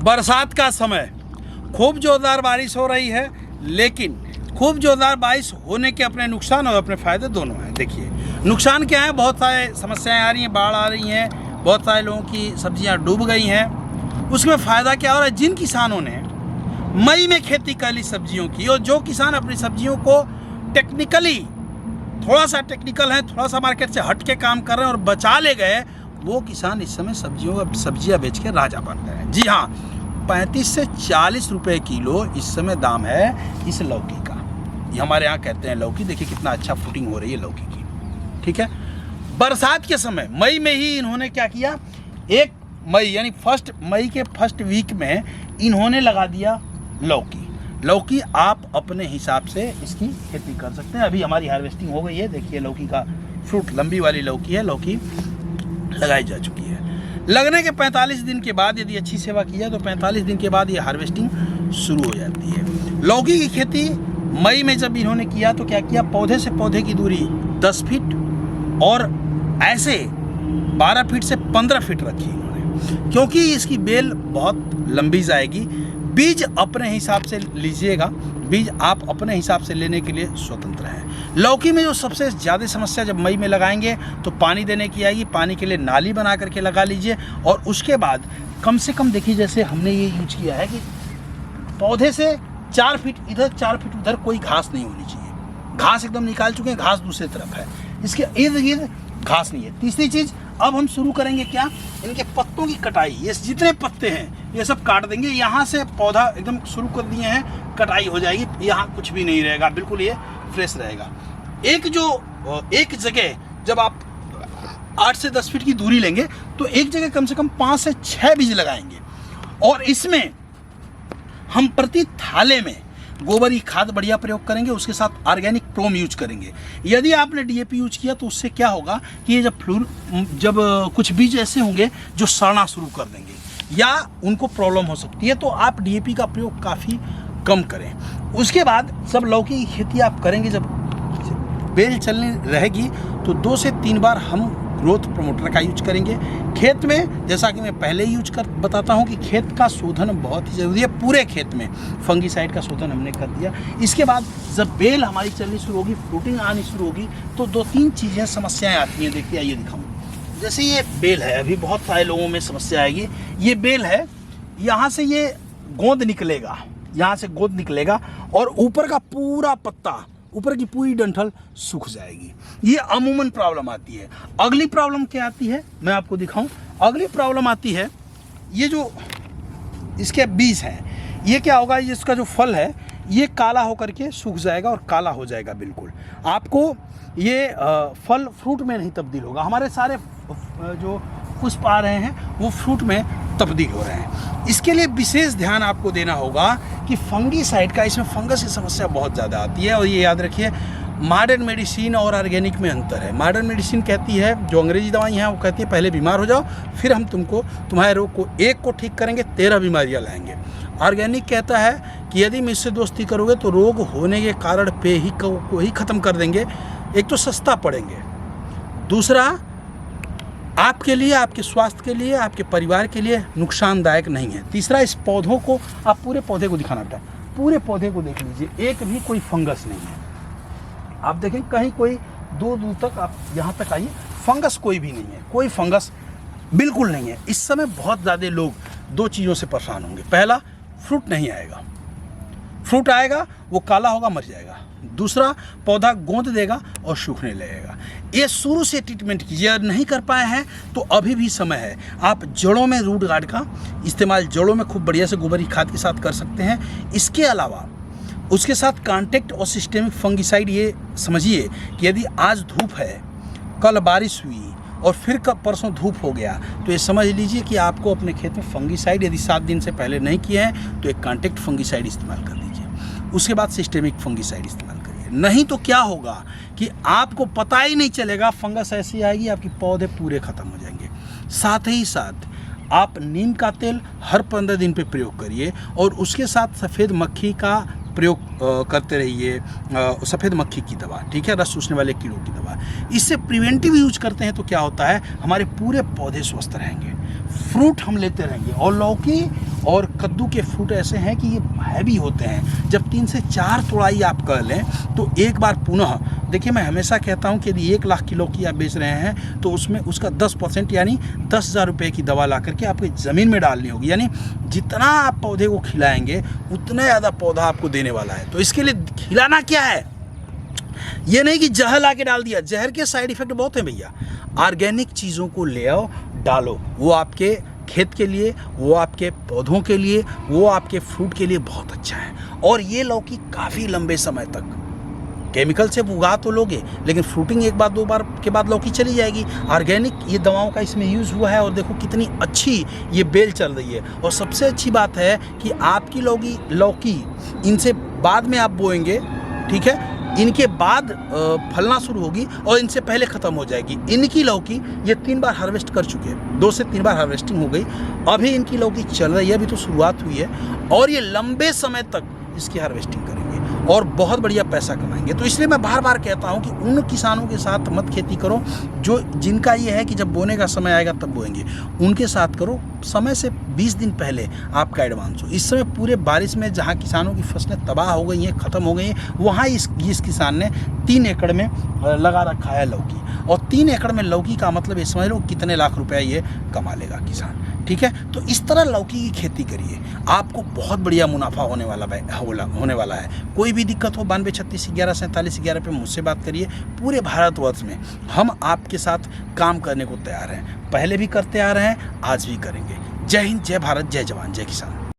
बरसात का समय, खूब जोरदार बारिश हो रही है, लेकिन खूब जोरदार बारिश होने के अपने नुकसान और अपने फ़ायदे दोनों हैं। देखिए नुकसान क्या है, बहुत सारे समस्याएं आ रही हैं, बाढ़ आ रही हैं, बहुत सारे लोगों की सब्जियां डूब गई हैं। उसमें फ़ायदा क्या हो रहा है, जिन किसानों ने मई में खेती कर ली सब्जियों की, और जो किसान अपनी सब्जियों को टेक्निकली थोड़ा सा टेक्निकल है, थोड़ा सा मार्केट से हट के काम कर रहे हैं और बचा ले गए, वो किसान इस समय सब्जियां बेच के राजा बन गए हैं। जी हाँ, 35 से 40 रुपए किलो इस समय दाम है इस लौकी का। ये हमारे यहाँ कहते हैं लौकी। देखिए कितना अच्छा फुटिंग हो रही है लौकी की। ठीक है, बरसात के समय मई में ही इन्होंने क्या किया, 1 मई यानी 1 मई के फर्स्ट वीक में इन्होंने लगा दिया लौकी। आप अपने हिसाब से इसकी खेती कर सकते हैं। अभी हमारी हार्वेस्टिंग हो गई है। देखिए लौकी का फ्रूट, लंबी वाली लौकी है, लौकी लगाई जा चुकी है। लगने के 45 दिन के बाद यदि अच्छी सेवा की जाए तो 45 दिन के बाद ये हार्वेस्टिंग शुरू हो जाती है। लौकी की खेती मई में जब इन्होंने किया तो क्या किया, पौधे से पौधे की दूरी 10 फीट और ऐसे 12 फीट से 15 फीट रखी इन्होंने, क्योंकि इसकी बेल बहुत लंबी जाएगी। बीज अपने हिसाब से लीजिएगा, बीज आप अपने हिसाब से लेने के लिए स्वतंत्र हैं। लौकी में जो सबसे ज़्यादा समस्या, जब मई में लगाएंगे तो पानी देने की आएगी। पानी के लिए नाली बना करके लगा लीजिए, और उसके बाद कम से कम देखिए, जैसे हमने ये यूज किया है कि पौधे से 4 फीट इधर 4 फीट उधर कोई घास नहीं होनी चाहिए। घास एकदम निकाल चुके हैं, घास दूसरी तरफ है, इसके इर्द गिर्द घास नहीं है। तीसरी चीज़, अब हम शुरू करेंगे क्या, इनके पत्तों की कटाई। ये जितने पत्ते हैं ये सब काट देंगे। यहाँ से पौधा एकदम शुरू कर दिए हैं, कटाई हो जाएगी, यहाँ कुछ भी नहीं रहेगा, बिल्कुल ये फ्रेश रहेगा। एक जगह जब आप 8 से 10 फीट की दूरी लेंगे तो एक जगह कम से कम 5 से 6 बीज लगाएंगे, और इसमें हम प्रति थाले में गोबर की खाद बढ़िया प्रयोग करेंगे, उसके साथ ऑर्गेनिक प्रोम यूज करेंगे। यदि आपने डीएपी यूज किया तो उससे क्या होगा कि ये जब कुछ बीज ऐसे होंगे जो सड़ना शुरू कर देंगे या उनको प्रॉब्लम हो सकती है, तो आप डीएपी का प्रयोग काफ़ी कम करें। उसके बाद जब लौकी की खेती आप करेंगे, जब बेल चलने रहेगी तो 2 से 3 बार हम ग्रोथ प्रमोटर का यूज करेंगे। खेत में, जैसा कि मैं पहले यूज कर बताता हूं कि खेत का शोधन बहुत ही ज़रूरी है। पूरे खेत में फंगीसाइड का शोधन हमने कर दिया। इसके बाद जब बेल हमारी चलनी शुरू होगी, फ्रूटिंग आनी शुरू होगी, तो 2-3 चीज़ें समस्याएं आती हैं। देखिए आइए दिखाऊँ। जैसे ये बेल है, अभी बहुत सारे लोगों में समस्या आएगी। ये बेल है, यहाँ से ये गोंद निकलेगा, यहाँ से गोंद निकलेगा और ऊपर का पूरा पत्ता, ऊपर की पूरी डंठल सूख जाएगी। ये अमूमन प्रॉब्लम आती है। अगली प्रॉब्लम क्या आती है, मैं आपको दिखाऊं। अगली प्रॉब्लम आती है, ये जो इसके बीज हैं, ये क्या होगा, इसका जो फल है ये काला होकर के सूख जाएगा और काला हो जाएगा बिल्कुल। आपको ये फल फ्रूट में नहीं तब्दील होगा। हमारे सारे जो पुष्प आ रहे हैं वो फ्रूट में तब्दील हो रहे हैं। इसके लिए विशेष ध्यान आपको देना होगा कि फंगीसाइड का, इसमें फंगस की समस्या बहुत ज़्यादा आती है। और ये याद रखिए, मॉडर्न मेडिसिन और ऑर्गेनिक में अंतर है। मॉडर्न मेडिसिन कहती है, जो अंग्रेजी दवाई हैं वो कहती है पहले बीमार हो जाओ, फिर हम तुम्हारे रोग को एक को ठीक करेंगे, 13 बीमारियाँ लाएंगे। ऑर्गेनिक कहता है कि यदि मुझसे दोस्ती करोगे तो रोग होने के कारण पे को ही ख़त्म कर देंगे। एक तो सस्ता पड़ेंगे, दूसरा आपके लिए, आपके स्वास्थ्य के लिए, आपके परिवार के लिए नुकसानदायक नहीं है। तीसरा, इस पौधों को, आप पूरे पौधे को दिखाना बेटा, पूरे पौधे को देख लीजिए, एक भी कोई फंगस नहीं है। आप देखें कहीं कोई दूर तक, आप यहाँ तक आइए, फंगस कोई भी नहीं है, कोई फंगस बिल्कुल नहीं है। इस समय बहुत ज़्यादा लोग 2 चीज़ों से परेशान होंगे। पहला, फ्रूट नहीं आएगा, फ्रूट आएगा वो काला होगा, मर जाएगा। दूसरा, पौधा गोंद देगा और सूखने लगेगा। ये शुरू से ट्रीटमेंट कीजिए। नहीं कर पाए हैं तो अभी भी समय है। आप जड़ों में रूट गार्ड का इस्तेमाल जड़ों में खूब बढ़िया से गोबर की खाद के साथ कर सकते हैं। इसके अलावा उसके साथ कॉन्टैक्ट और सिस्टेमिक फंगीसाइड, ये समझिए कि यदि आज धूप है, कल बारिश हुई और फिर कब परसों धूप हो गया, तो ये समझ लीजिए कि आपको अपने खेत में फंगीसाइड यदि 7 दिन से पहले नहीं किए हैं तो एक कॉन्टैक्ट फंगीसाइड इस्तेमाल कर लीजिए। उसके बाद सिस्टेमिक फंगीसाइड इस्तेमाल करिए। नहीं तो क्या होगा कि आपको पता ही नहीं चलेगा, फंगस ऐसी आएगी आपकी पौधे पूरे ख़त्म हो जाएंगे। साथ ही साथ आप नीम का तेल हर 15 दिन पे प्रयोग करिए, और उसके साथ सफ़ेद मक्खी का प्रयोग करते रहिए, सफ़ेद मक्खी की दवा, ठीक है, रस चूसने वाले कीड़ों की दवा। इससे प्रिवेंटिव यूज करते हैं तो क्या होता है, हमारे पूरे पौधे स्वस्थ रहेंगे, फ्रूट हम लेते रहेंगे। और लौकी और कद्दू के फ्रूट ऐसे हैं कि ये हैवी होते हैं। जब 3 से 4 तोड़ाई आप कर लें तो एक बार पुनः देखिए, मैं हमेशा कहता हूँ कि यदि 1 लाख किलो की आप बेच रहे हैं तो उसमें उसका 10% यानी 10,000 रुपये की दवा ला करके आपकी ज़मीन में डालनी होगी। यानी जितना आप पौधे को खिलाएंगे उतना ज़्यादा पौधा आपको देने वाला है। तो इसके लिए खिलाना क्या है, ये नहीं कि जहर ला के डाल दिया। जहर के साइड इफ़ेक्ट बहुत हैं भैया। ऑर्गेनिक चीज़ों को ले आओ, डालो, वो आपके खेत के लिए, वो आपके पौधों के लिए, वो आपके फ्रूट के लिए बहुत अच्छा है। और ये लौकी काफ़ी लंबे समय तक केमिकल से उगा तो लोगे, लेकिन फ्रूटिंग 1 बार 2 बार के बाद लौकी चली जाएगी। ऑर्गेनिक ये दवाओं का इसमें यूज़ हुआ है और देखो कितनी अच्छी ये बेल चल रही है। और सबसे अच्छी बात है कि आपकी लौकी इनसे बाद में आप बोएंगे, ठीक है, इनके बाद फलना शुरू होगी और इनसे पहले ख़त्म हो जाएगी। इनकी लौकी ये 3 बार हार्वेस्ट कर चुके हैं, 2 से 3 बार हार्वेस्टिंग हो गई। अभी इनकी लौकी चल रही है, अभी तो शुरुआत हुई है और ये लंबे समय तक इसकी हार्वेस्टिंग करेंगे और बहुत बढ़िया पैसा कमाएंगे। तो इसलिए मैं बार बार कहता हूं कि उन किसानों के साथ मत खेती करो जिनका ये है कि जब बोने का समय आएगा तब बोएंगे। उनके साथ करो समय से 20 दिन पहले आपका एडवांस हो। इस समय पूरे बारिश में जहां किसानों की फसलें तबाह हो गई हैं, ख़त्म हो गई हैं, वहाँ इस किसान ने 3 एकड़ में लगा रखा है लौकी। और 3 एकड़ में लौकी का मतलब ये समझ लो कितने लाख रुपया ये कमा लेगा किसान, ठीक है। तो इस तरह लौकी की खेती करिए, आपको बहुत बढ़िया मुनाफा होने वाला है। कोई भी दिक्कत हो 92 36 11 47 11 पे मुझसे बात करिए। पूरे भारतवर्ष में हम आपके साथ काम करने को तैयार हैं, पहले भी करते आ रहे हैं, आज भी करेंगे। जय हिंद, जय भारत, जय जवान, जय किसान।